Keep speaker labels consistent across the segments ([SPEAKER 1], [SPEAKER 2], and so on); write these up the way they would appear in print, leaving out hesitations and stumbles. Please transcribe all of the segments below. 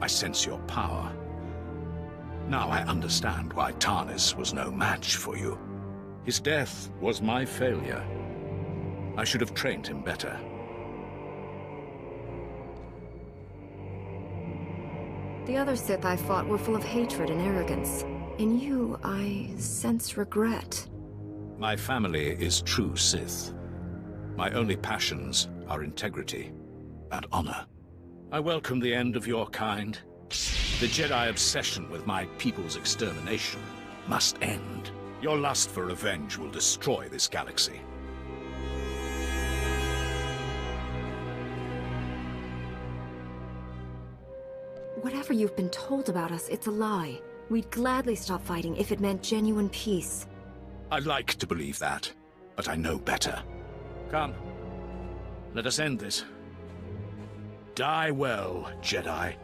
[SPEAKER 1] I sense your power. Now I understand why Tarnis was no match for you. His death was my failure. I should have trained him better.
[SPEAKER 2] The other Sith I fought were full of hatred and arrogance. In you, I sense regret.
[SPEAKER 1] My family is true Sith. My only passions are integrity and honor. I welcome the end of your kind. The Jedi obsession with my people's extermination must end. Your lust for revenge will destroy this galaxy.
[SPEAKER 2] Whatever you've been told about us, it's a lie. We'd gladly stop fighting if it meant genuine peace.
[SPEAKER 1] I'd like to believe that, but I know better. Come, let us end this. Die well, Jedi.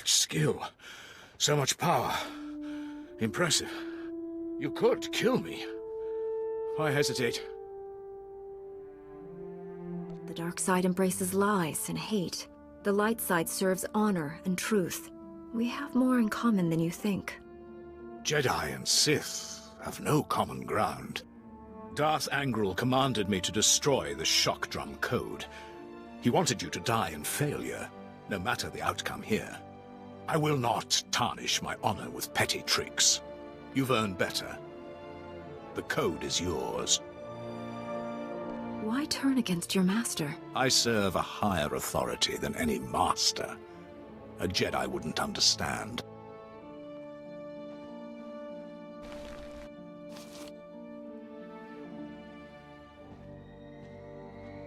[SPEAKER 1] Skill. So much power. Impressive. You could kill me. Why hesitate?
[SPEAKER 2] The dark side embraces lies and hate. The light side serves honor and truth. We have more in common than you think.
[SPEAKER 1] Jedi and Sith have no common ground. Darth Angral commanded me to destroy the Shock Drum Code. He wanted you to die in failure, no matter the outcome here. I will not tarnish my honor with petty tricks. You've earned better. The code is yours.
[SPEAKER 2] Why turn against your master?
[SPEAKER 1] I serve a higher authority than any master. A Jedi wouldn't understand.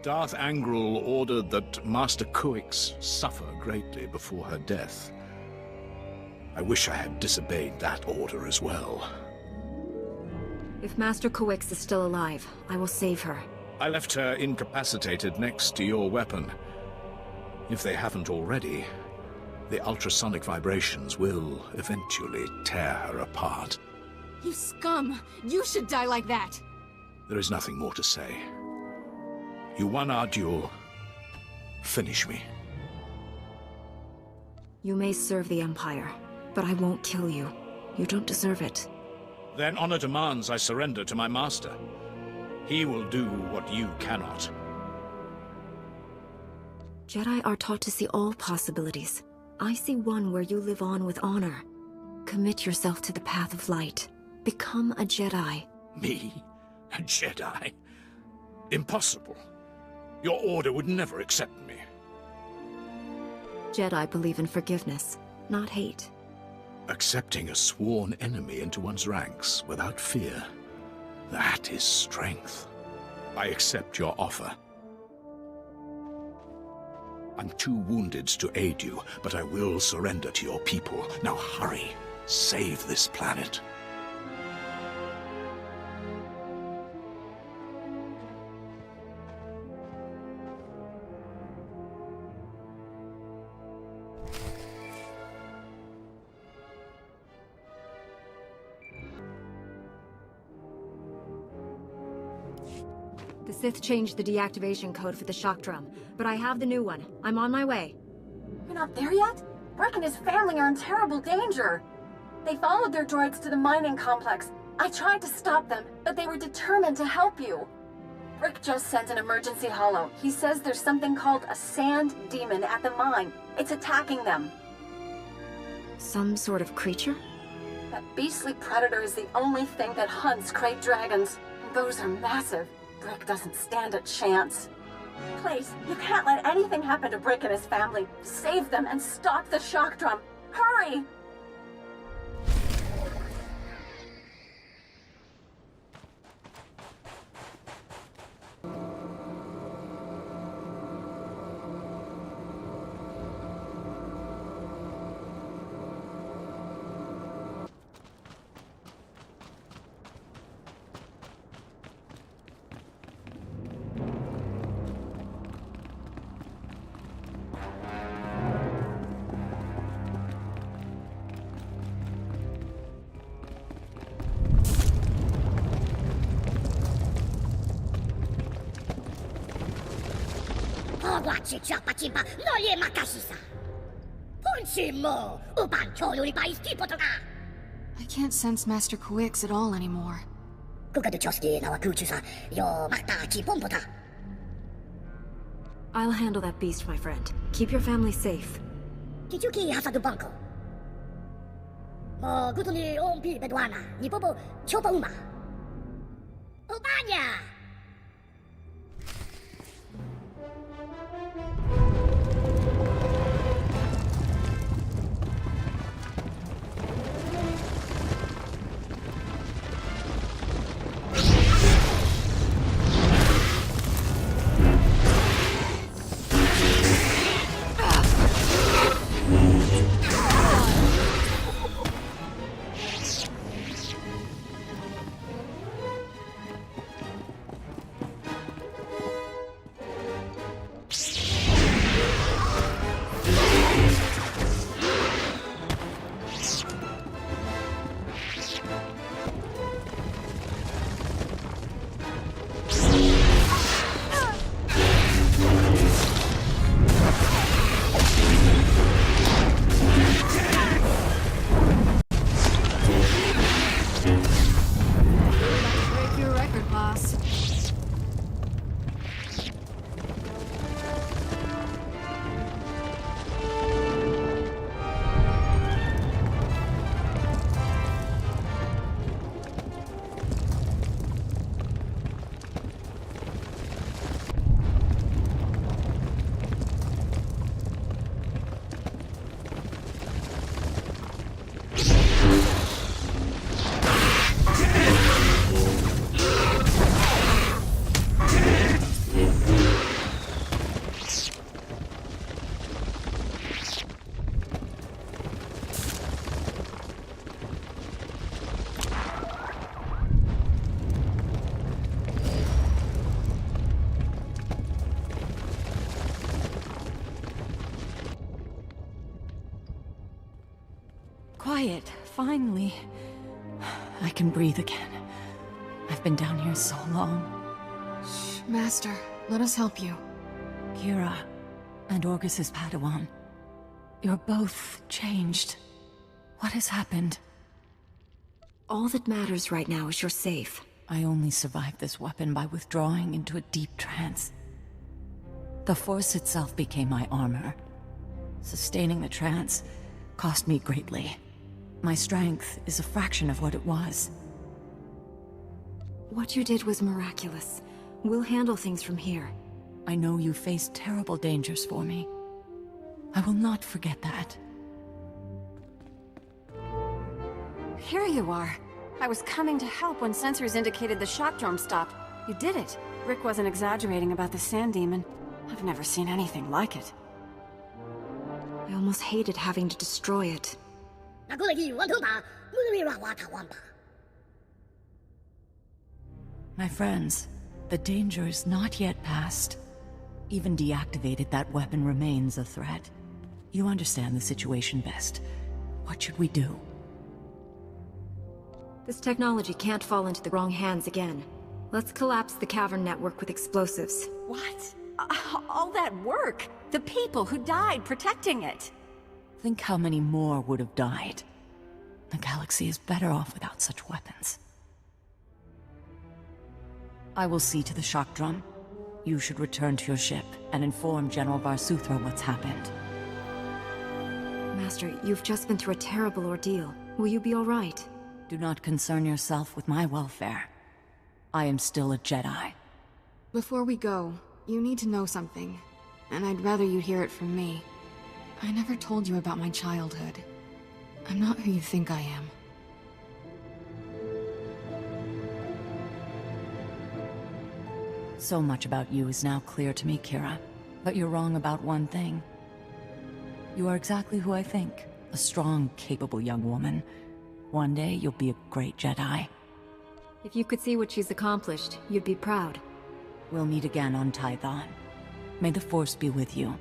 [SPEAKER 1] Darth Angral ordered that Master Kuix suffer greatly before her death. I wish I had disobeyed that order as well.
[SPEAKER 2] If Master Kuix is still alive, I will save her.
[SPEAKER 1] I left her incapacitated next to your weapon. If they haven't already, the ultrasonic vibrations will eventually tear her apart.
[SPEAKER 3] You scum! You should die like that!
[SPEAKER 1] There is nothing more to say. You won our duel. Finish me.
[SPEAKER 2] You may serve the Empire, but I won't kill you. You don't deserve it.
[SPEAKER 1] Then honor demands I surrender to my master. He will do what you cannot.
[SPEAKER 2] Jedi are taught to see all possibilities. I see one where you live on with honor. Commit yourself to the path of light. Become a Jedi.
[SPEAKER 1] Me? A Jedi? Impossible. Your order would never accept me.
[SPEAKER 2] Jedi believe in forgiveness, not hate.
[SPEAKER 1] Accepting a sworn enemy into one's ranks without fear, that is strength. I accept your offer. I'm too wounded to aid you, but I will surrender to your people. Now hurry, save this planet.
[SPEAKER 2] The Sith changed the deactivation code for the shock drum, but I have the new one. I'm on my way.
[SPEAKER 4] You're not there yet? Brick and his family are in terrible danger. They followed their droids to the mining complex. I tried to stop them, but they were determined to help you. Brick just sent an emergency holo. He says there's something called a sand demon at the mine. It's attacking them.
[SPEAKER 2] Some sort of creature?
[SPEAKER 4] That beastly predator is the only thing that hunts great dragons. And those are massive. Brick doesn't stand a chance. Please, you can't let anything happen to Brick and his family. Save them and stop the shock drum. Hurry!
[SPEAKER 3] I can't sense Master Quix at all anymore.
[SPEAKER 2] I'll handle that beast, my friend. Keep your family safe.
[SPEAKER 3] Break your record, boss.
[SPEAKER 5] Quiet, finally. I can breathe again. I've been down here so long.
[SPEAKER 3] Shh, Master, let us help you.
[SPEAKER 5] Kira and Orgus's Padawan. You're both changed. What has happened?
[SPEAKER 2] All that matters right now is you're safe.
[SPEAKER 5] I only survived this weapon by withdrawing into a deep trance. The Force itself became my armor. Sustaining the trance cost me greatly. My strength is a fraction of what it was.
[SPEAKER 2] What you did was miraculous. We'll handle things from here.
[SPEAKER 5] I know you faced terrible dangers for me. I will not forget that.
[SPEAKER 3] Here you are. I was coming to help when sensors indicated the shock drum stopped. You did it. Rick wasn't exaggerating about the sand demon. I've never seen anything like it.
[SPEAKER 2] I almost hated having to destroy it.
[SPEAKER 5] My friends, the danger is not yet past. Even deactivated, that weapon remains a threat. You understand the situation best. What should we do?
[SPEAKER 2] This technology can't fall into the wrong hands again. Let's collapse the cavern network with explosives.
[SPEAKER 3] What? All that work? The people who died protecting it?
[SPEAKER 5] Think how many more would have died. The galaxy is better off without such weapons. I will see to the shock drum. You should return to your ship and inform General SWTOR what's happened.
[SPEAKER 2] Master, you've just been through a terrible ordeal. Will you be all right?
[SPEAKER 5] Do not concern yourself with my welfare. I am still a Jedi.
[SPEAKER 3] Before we go, You need to know something, and I'd rather you hear it from me. I never told you about my childhood. I'm not who you think I am.
[SPEAKER 5] So much about you is now clear to me, Kira. But you're wrong about one thing. You are exactly who I think. A strong, capable young woman. One day, you'll be a great Jedi.
[SPEAKER 2] If you could see what she's accomplished, you'd be proud.
[SPEAKER 5] We'll meet again on Tython. May the Force be with you.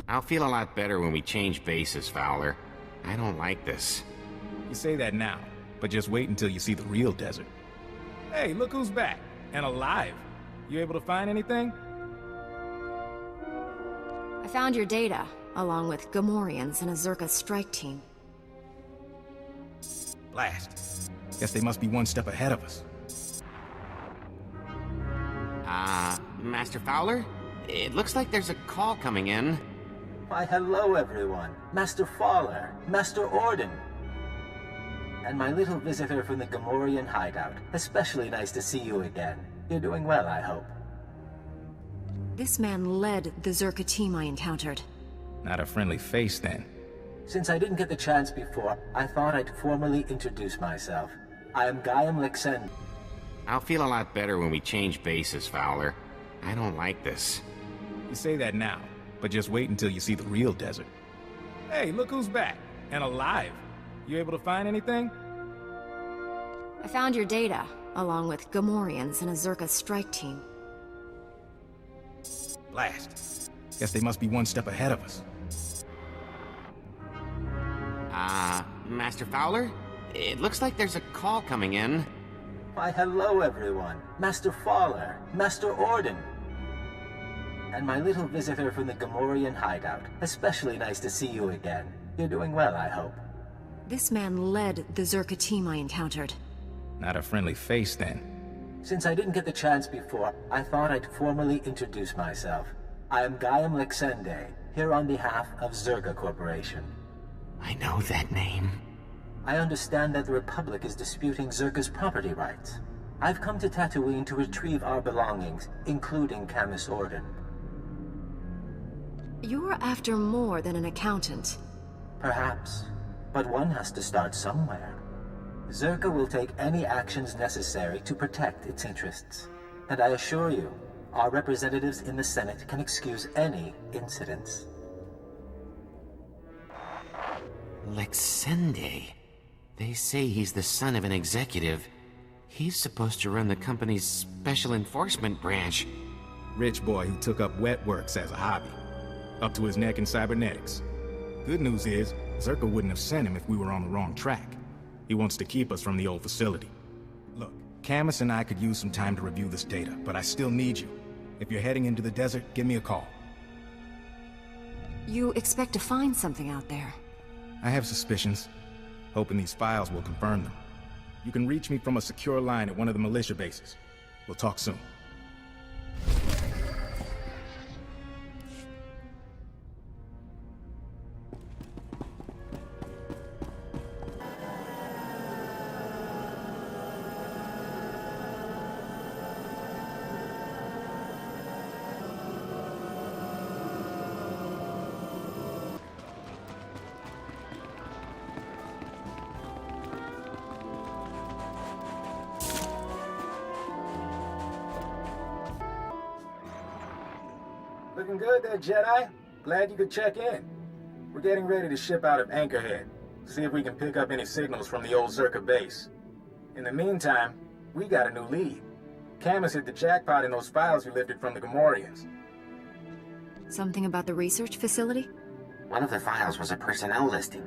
[SPEAKER 6] I'll feel a lot better when we change bases, Fowler. I don't like this.
[SPEAKER 7] You say that now, but just wait until you see the real desert. Hey, look who's back, and alive. You able to find anything?
[SPEAKER 2] I found your data, along with Gamorreans and a Zerka strike team.
[SPEAKER 7] Blast. Guess they must be one step ahead of us.
[SPEAKER 6] Master Fowler? It looks like there's a call coming in.
[SPEAKER 8] Why, hello everyone. Master Fowler, Master Orden. And my little visitor from the Gamorrean hideout. Especially nice to see you again. You're doing well, I hope.
[SPEAKER 2] This man led the Zerka team I encountered.
[SPEAKER 7] Not a friendly face, then.
[SPEAKER 8] Since I didn't get the chance before, I thought I'd formally introduce myself. I am Gaiam Lixen.
[SPEAKER 6] I'll feel a lot better when we change bases, Fowler. I don't like this.
[SPEAKER 7] You say that now, but just wait until you see the real desert. Hey, look who's back, and alive. You able to find anything?
[SPEAKER 2] I found your data, along with Gamorreans and a Zerka strike team.
[SPEAKER 7] Blast. Guess they must be one step ahead of us.
[SPEAKER 6] Master Fowler? It looks like there's a call coming in.
[SPEAKER 8] Why, hello everyone. Master Fowler, Master Orden. And my little visitor from the Gamorrean hideout. Especially nice to see you again. You're doing well, I hope.
[SPEAKER 2] This man led the Zerka team I encountered.
[SPEAKER 7] Not a friendly face, then.
[SPEAKER 8] Since I didn't get the chance before, I thought I'd formally introduce myself. I am Gaiam Lixende, here on behalf of Zerga Corporation.
[SPEAKER 6] I know that name.
[SPEAKER 8] I understand that the Republic is disputing Zerga's property rights. I've come to Tatooine to retrieve our belongings, including Camus Orden.
[SPEAKER 2] You're after more than an accountant.
[SPEAKER 8] Perhaps, but one has to start somewhere. Zerka will take any actions necessary to protect its interests. And I assure you, our representatives in the Senate can excuse any incidents.
[SPEAKER 6] Lexende. They say he's the son of an executive. He's supposed to run the company's special enforcement branch.
[SPEAKER 7] Rich boy who took up wet works as a hobby. Up to his neck in cybernetics. Good news is, Zerka wouldn't have sent him if we were on the wrong track. He wants to keep us from the old facility. Look, Camus and I could use some time to review this data, but I still need you. If you're heading into the desert, give me a call.
[SPEAKER 2] You expect to find something out there?
[SPEAKER 7] I have suspicions. Hoping these files will confirm them. You can reach me from a secure line at one of the militia bases. We'll talk soon. Looking good there, Jedi. Glad you could check in. We're getting ready to ship out of Anchorhead. See if we can pick up any signals from the old Zerka base. In the meantime, we got a new lead. Camus hit the jackpot in those files we lifted from the Gamorreans.
[SPEAKER 2] Something about the research facility?
[SPEAKER 6] One of the files was a personnel listing.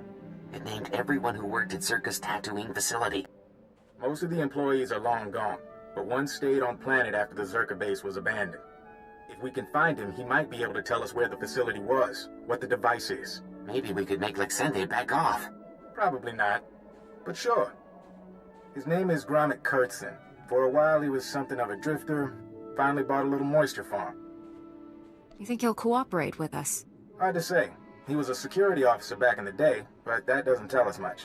[SPEAKER 6] It named everyone who worked at Zerka's Tatooine facility.
[SPEAKER 7] Most of the employees are long gone, but one stayed on planet after the Zerka base was abandoned. If we can find him, he might be able to tell us where the facility was, what the device is.
[SPEAKER 6] Maybe we could make Lexende back off.
[SPEAKER 7] Probably not, but sure. His name is Gromit Kurtzon. For a while he was something of a drifter, finally bought a little moisture farm.
[SPEAKER 2] You think he'll cooperate with us?
[SPEAKER 7] Hard to say. He was a security officer back in the day, but that doesn't tell us much.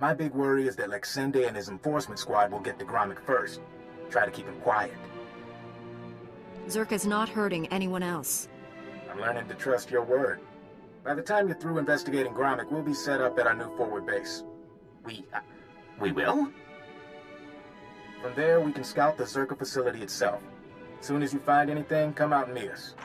[SPEAKER 7] My big worry is that Lexende and his enforcement squad will get to Gromit first. Try to keep him quiet.
[SPEAKER 2] Zerka's not hurting anyone else.
[SPEAKER 7] I'm learning to trust your word. By the time you're through investigating Gromit, we'll be set up at our new forward base.
[SPEAKER 6] We will?
[SPEAKER 7] From there, we can scout the Zerka facility itself. As soon as you find anything, come out and meet us.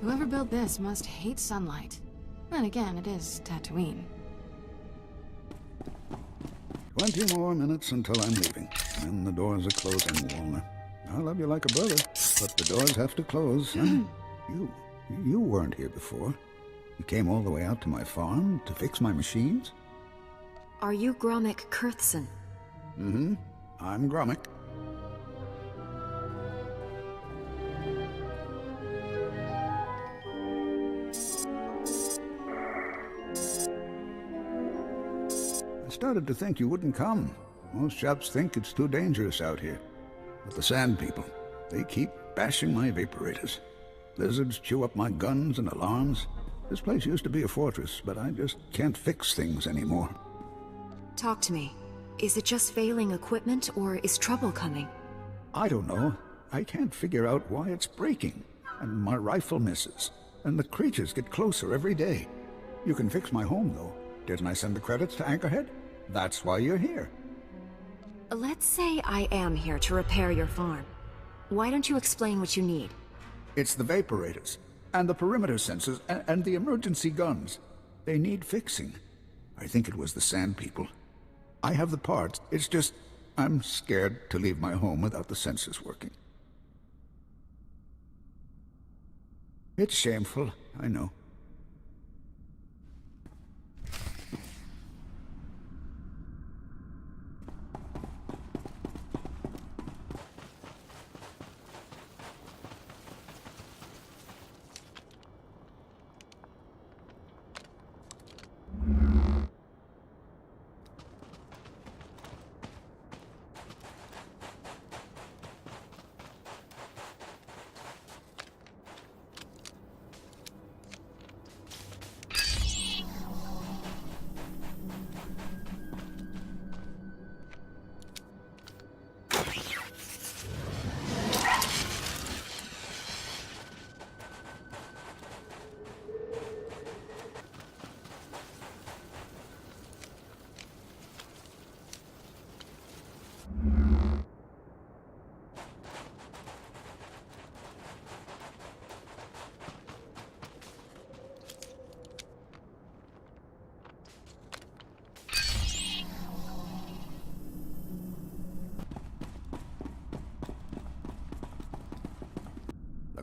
[SPEAKER 3] Whoever built this must hate sunlight. Then again, it is Tatooine.
[SPEAKER 9] 20 more minutes until I'm leaving. And the doors are closing, Walner. I love you like a brother, but the doors have to close. You weren't here before. You came all the way out to my farm to fix my machines?
[SPEAKER 2] Are you Gromit Kurtzon?
[SPEAKER 9] Mm-hmm. I'm Gromit. I started to think you wouldn't come. Most chaps think it's too dangerous out here. But the Sand People, they keep bashing my evaporators. Lizards chew up my guns and alarms. This place used to be a fortress, but I just can't fix things anymore.
[SPEAKER 2] Talk to me. Is it just failing equipment, or is trouble coming?
[SPEAKER 9] I don't know. I can't figure out why it's breaking. And my rifle misses. And the creatures get closer every day. You can fix my home, though. Didn't I send the credits to Anchorhead? That's why you're here.
[SPEAKER 2] Let's say I am here to repair your farm. Why don't you explain what you need?
[SPEAKER 9] It's the vaporators, and the perimeter sensors, and the emergency guns. They need fixing. I think it was the Sand People. I have the parts, it's just I'm scared to leave my home without the sensors working. It's shameful, I know.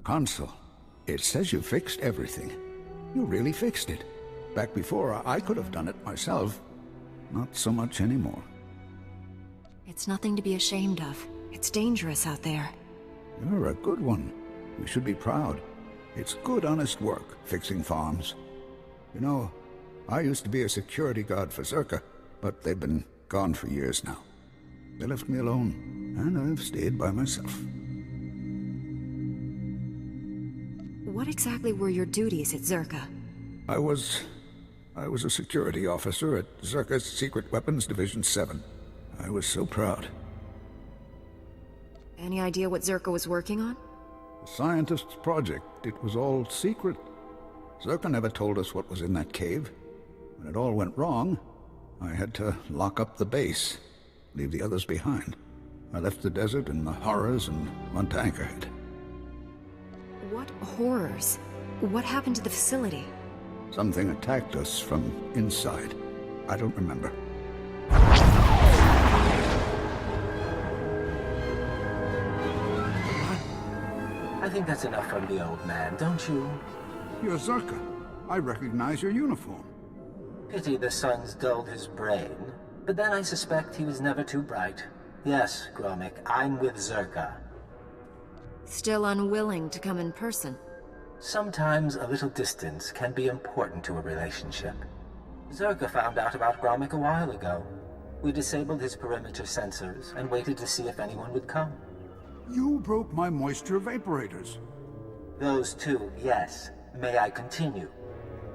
[SPEAKER 9] Console. It says you fixed everything. You really fixed it. Back before, I could have done it myself. Not so much anymore.
[SPEAKER 2] It's nothing to be ashamed of. It's dangerous out there.
[SPEAKER 9] You're a good one. You should be proud. It's good, honest work, fixing farms. You know, I used to be a security guard for Zerka, but they've been gone for years now. They left me alone, and I've stayed by myself. What
[SPEAKER 2] exactly were your duties at Zerka?
[SPEAKER 9] I was I was a security officer at Zerka's Secret Weapons Division 7. I was so proud.
[SPEAKER 2] Any idea what Zerka was working on?
[SPEAKER 9] The scientist's project. It was all secret. Zerka never told us what was in that cave. When it all went wrong, I had to lock up the base, leave the others behind. I left the desert and the horrors and went to Anchorhead.
[SPEAKER 2] What horrors? What happened to the facility?
[SPEAKER 9] Something attacked us from inside. I don't remember.
[SPEAKER 8] I think that's enough from the old man, don't you?
[SPEAKER 9] You're Zerka. I recognize your uniform.
[SPEAKER 8] Pity the sun's dulled his brain, but then I suspect he was never too bright. Yes, Gromik, I'm with Zerka.
[SPEAKER 2] Still unwilling to come in person?
[SPEAKER 8] Sometimes a little distance can be important to a relationship. Zerka found out about Gromik a while ago. We disabled his perimeter sensors and waited to see if anyone would come.
[SPEAKER 9] You broke my moisture vaporators.
[SPEAKER 8] Those two, yes. May I continue?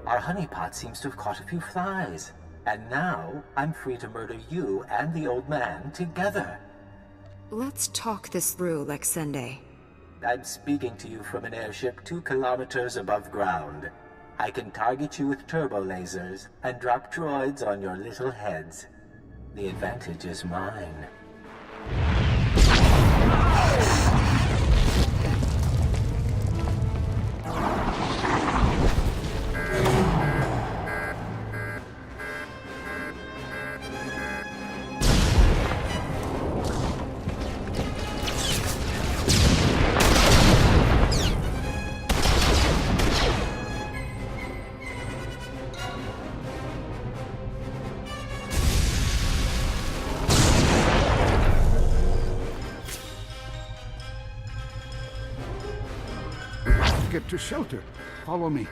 [SPEAKER 8] Our honeypot seems to have caught a few flies. And now, I'm free to murder you and the old man together.
[SPEAKER 2] Let's talk this through, Lexende.
[SPEAKER 8] I'm speaking to you from an airship 2 kilometers above ground. I can target you with turbo lasers and drop droids on your little heads. The advantage is mine.
[SPEAKER 9] Get to shelter. Follow me.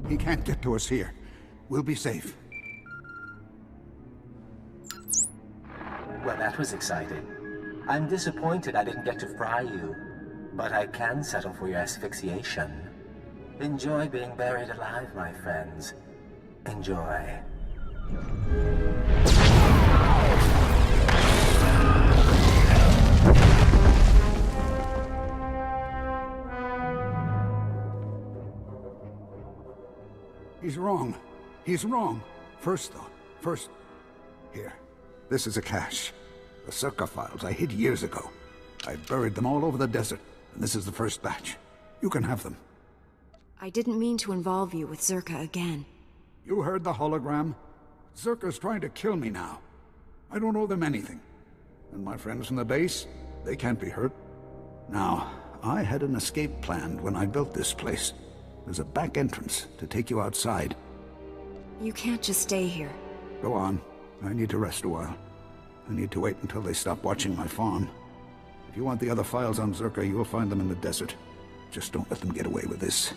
[SPEAKER 9] He can't get to us here. We'll be safe.
[SPEAKER 8] Well, that was exciting. I'm disappointed I didn't get to fry you, but I can settle for your asphyxiation. Enjoy being buried alive, my friends. Enjoy.
[SPEAKER 9] He's wrong. He's wrong. First thought. First... Here. This is a cache. The Zerka files I hid years ago. I buried them all over the desert, and this is the first batch. You can have them.
[SPEAKER 2] I didn't mean to involve you with Zerka again.
[SPEAKER 9] You heard the hologram? Zerka's trying to kill me now. I don't owe them anything. And my friends from the base, they can't be hurt. Now, I had an escape planned when I built this place. There's a back entrance to take you outside.
[SPEAKER 2] You can't just stay here.
[SPEAKER 9] Go on. I need to rest a while. I need to wait until they stop watching my farm. If you want the other files on Zerka, you'll find them in the desert. Just don't let them get away with this.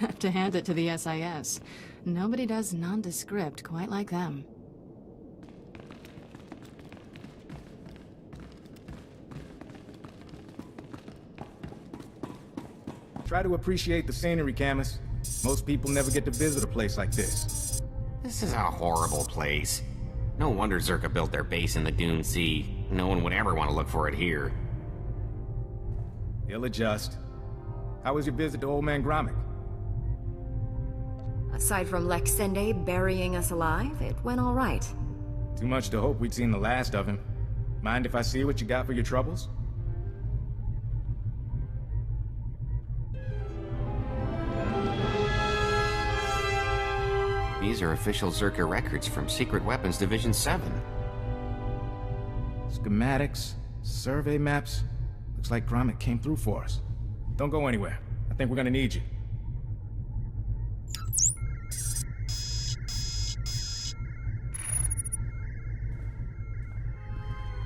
[SPEAKER 10] Have to hand it to the SIS. Nobody does nondescript quite like them.
[SPEAKER 7] Try to appreciate the scenery, Camus. Most people never get to visit a place like this.
[SPEAKER 6] This is a horrible place. No wonder Zerka built their base in the Dune Sea. No one would ever want to look for it here.
[SPEAKER 7] He'll adjust. How was your visit to Old Man Gromit?
[SPEAKER 2] Aside from Lex Sende burying us alive, it went all right.
[SPEAKER 7] Too much to hope we'd seen the last of him. Mind if I see what you got for your troubles?
[SPEAKER 6] These are official Zerka records from Secret Weapons Division 7.
[SPEAKER 7] Schematics, survey maps. Looks like Gromit came through for us. Don't go anywhere. I think we're gonna need you.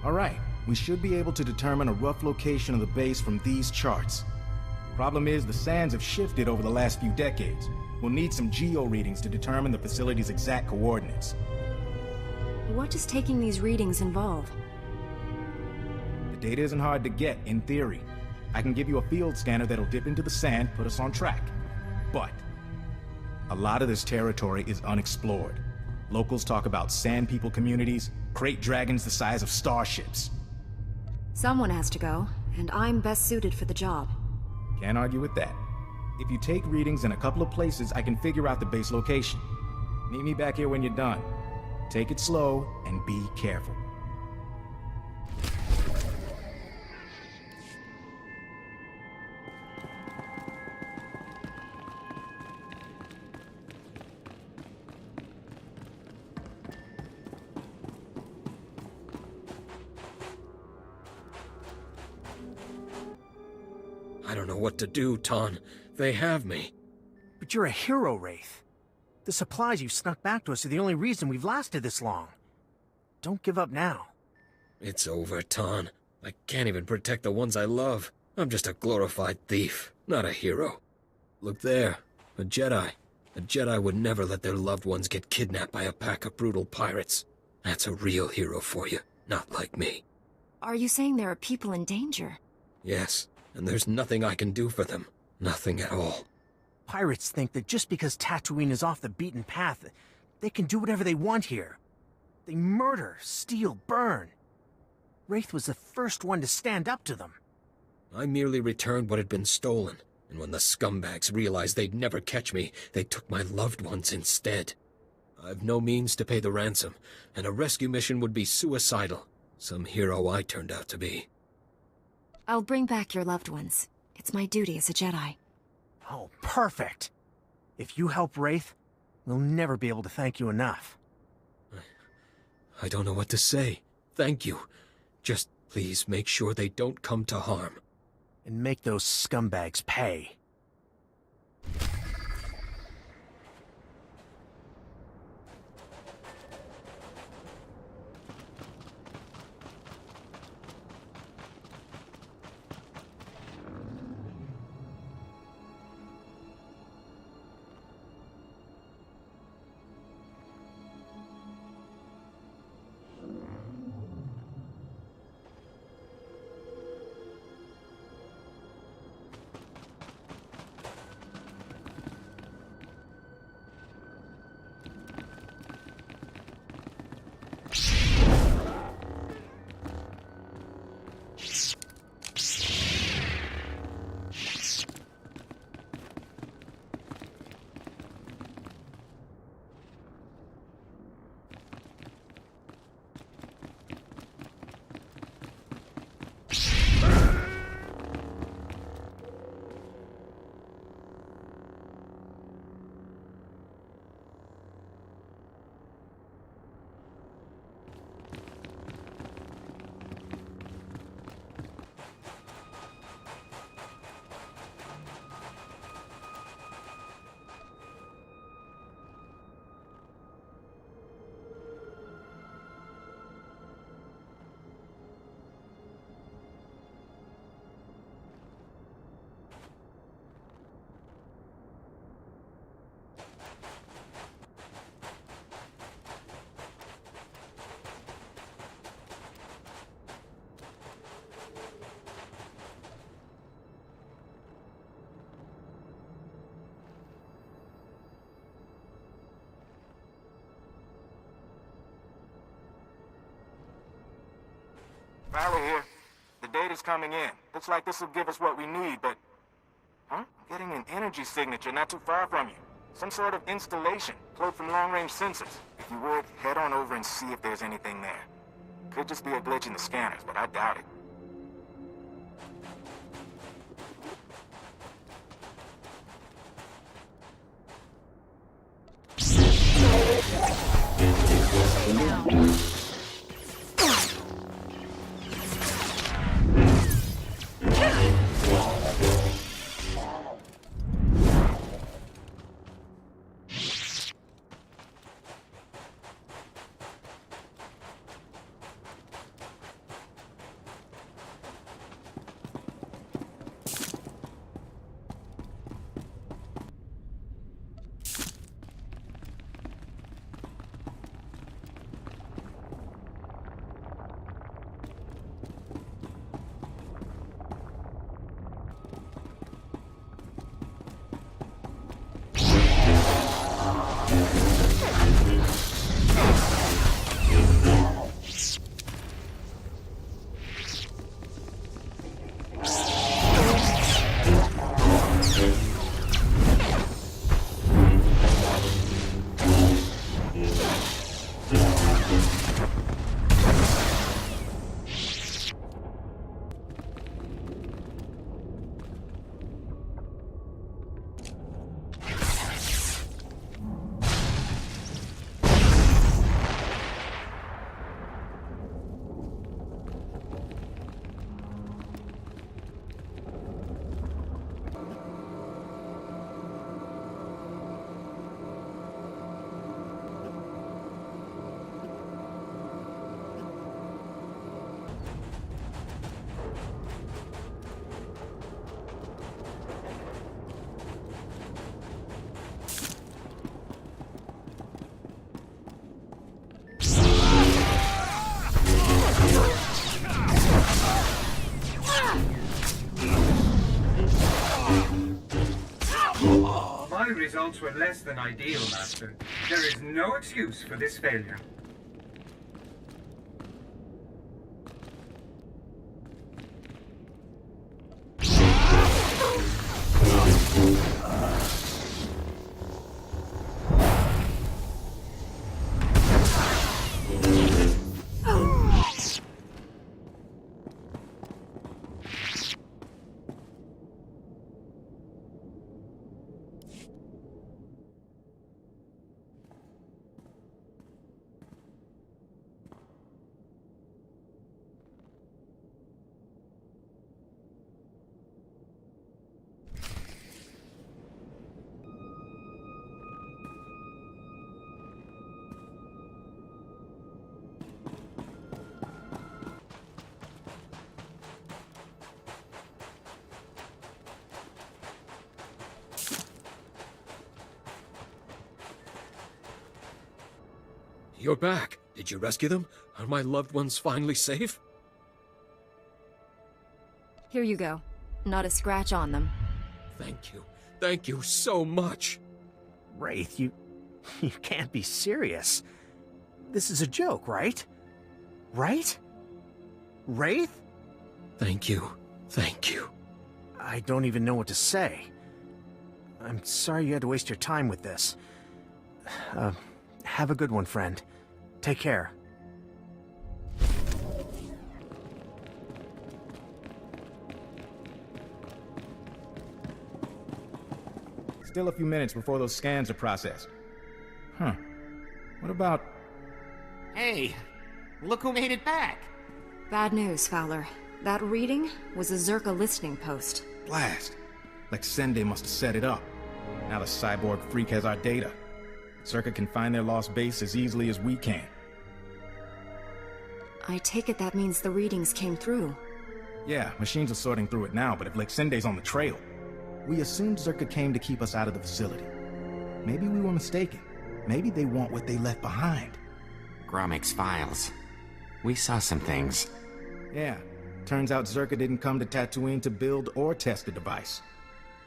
[SPEAKER 7] Alright, we should be able to determine a rough location of the base from these charts. Problem is, the sands have shifted over the last few decades. We'll need some geo readings to determine the facility's exact coordinates.
[SPEAKER 2] What does taking these readings involve?
[SPEAKER 7] The data isn't hard to get, in theory. I can give you a field scanner that'll dip into the sand, put us on track. But a lot of this territory is unexplored. Locals talk about sand people communities, crate dragons the size of starships.
[SPEAKER 2] Someone has to go, and I'm best suited for the job.
[SPEAKER 7] Can't argue with that. If you take readings in a couple of places, I can figure out the base location. Meet me back here when you're done. Take it slow and be careful.
[SPEAKER 11] I don't know what to do, Ton. They have me.
[SPEAKER 12] But you're a hero, Wraith. The supplies you snuck back to us are the only reason we've lasted this long. Don't give up now.
[SPEAKER 11] It's over, Ton. I can't even protect the ones I love. I'm just a glorified thief, not a hero. Look there, a Jedi. A Jedi would never let their loved ones get kidnapped by a pack of brutal pirates. That's a real hero for you, not like me.
[SPEAKER 2] Are you saying there are people in danger?
[SPEAKER 11] Yes, and there's nothing I can do for them. Nothing at all.
[SPEAKER 12] Pirates think that just because Tatooine is off the beaten path, they can do whatever they want here. They murder, steal, burn. Wraith was the first one to stand up to them.
[SPEAKER 11] I merely returned what had been stolen, and when the scumbags realized they'd never catch me, they took my loved ones instead. I've no means to pay the ransom, and a rescue mission would be suicidal. Some hero I turned out to be.
[SPEAKER 2] I'll bring back your loved ones. It's my duty as a Jedi.
[SPEAKER 12] Oh, perfect. If you help Wraith, we'll never be able to thank you enough.
[SPEAKER 11] I don't know what to say. Thank you. Just please make sure they don't come to harm.
[SPEAKER 12] And make those scumbags pay.
[SPEAKER 13] Valley here. The data's coming in. Looks like this will give us what we need, but... Huh? Getting an energy signature not too far from you. Some sort of installation, cloaked from long-range sensors. If you would, head on over and see if there's anything there. Could just be a glitch in the scanners, but I doubt it.
[SPEAKER 14] My results were less than ideal, Master. There is no excuse for this failure.
[SPEAKER 11] You're back. Did you rescue them? Are my loved ones finally safe?
[SPEAKER 2] Here you go. Not a scratch on them.
[SPEAKER 11] Thank you. Thank you so much.
[SPEAKER 12] Wraith, you can't be serious. This is a joke, right? Right? Wraith?
[SPEAKER 11] Thank you. Thank you.
[SPEAKER 12] I don't even know what to say. I'm sorry you had to waste your time with this. Have a good one, friend. Take care.
[SPEAKER 7] Still a few minutes before those scans are processed. Huh. What about...
[SPEAKER 6] Hey, look who made it back.
[SPEAKER 2] Bad news, Fowler. That reading was a Zerka listening post.
[SPEAKER 7] Blast. Like Sende must have set it up. Now the cyborg freak has our data. Zerka can find their lost base as easily as we can.
[SPEAKER 2] I take it that means the readings came through.
[SPEAKER 7] Yeah, machines are sorting through it now, but if Lexende's on the trail, we assumed Zerka came to keep us out of the facility. Maybe we were mistaken. Maybe they want what they left behind.
[SPEAKER 6] Gromik's files. We saw some things.
[SPEAKER 7] Yeah. Turns out Zerka didn't come to Tatooine to build or test the device.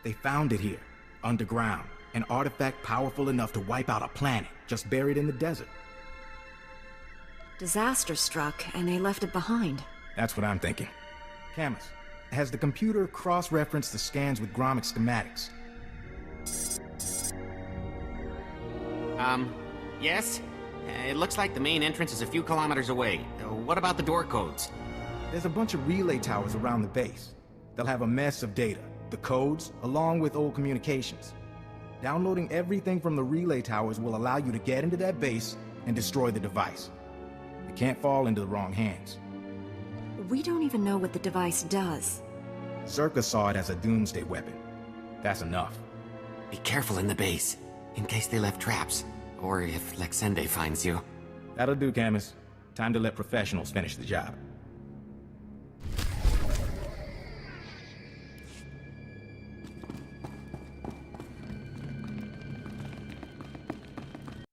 [SPEAKER 7] They found it here, underground. An artifact powerful enough to wipe out a planet, just buried in the desert.
[SPEAKER 2] Disaster struck, and they left it behind.
[SPEAKER 7] That's what I'm thinking. Camus, has the computer cross-referenced the scans with Gromik schematics?
[SPEAKER 6] Yes? It looks like the main entrance is a few kilometers away. What about the door codes?
[SPEAKER 7] There's a bunch of relay towers around the base. They'll have a mess of data, the codes, along with old communications. Downloading everything from the relay towers will allow you to get into that base and destroy the device. It can't fall into the wrong hands.
[SPEAKER 2] We don't even know what the device does.
[SPEAKER 7] Zerka saw it as a doomsday weapon. That's enough.
[SPEAKER 6] Be careful in the base, in case they left traps, or if Lexende finds you.
[SPEAKER 7] That'll do, Camus. Time to let professionals finish the job.